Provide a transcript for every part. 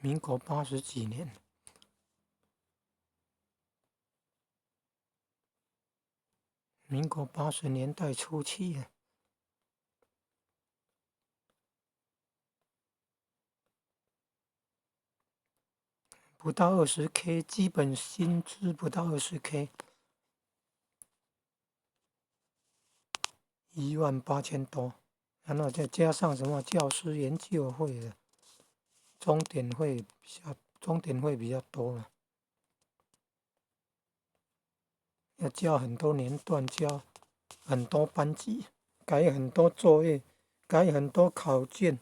民国80几年，民国80年代初期啊，不到20K， 基本薪资不到20K， 18000多，然后再加上什么教师研究会的钟点会比较多了，要教很多年段，教很多班级，改很多作业，改很多考卷。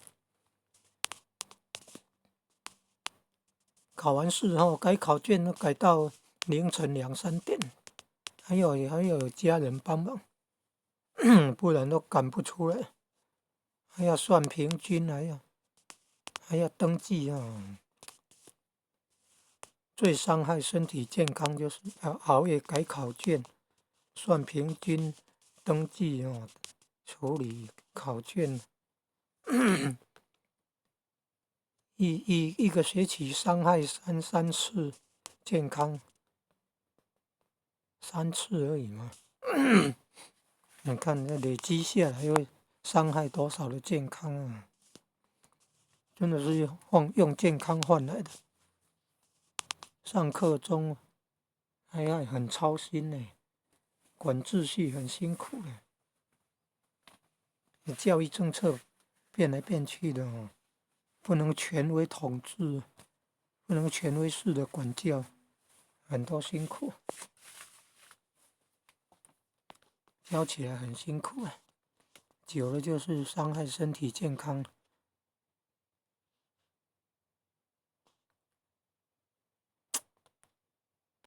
考完试后，改考卷都改到凌晨2、3点，还有家人帮忙，不然都赶不出来。还要算平均，还要登记啊。最伤害身体健康就是要熬夜改考卷，算平均，登记啊，处理考卷。一个学期伤害三次健康，3次而已嘛。你看那累积下来会伤害多少的健康啊？真的是用健康换来的。上课中还要很操心呢，管秩序很辛苦的。教育政策变来变去的哦，不能权威统治，不能权威式的管教，很多辛苦，教起来很辛苦啊，久了就是伤害身体健康。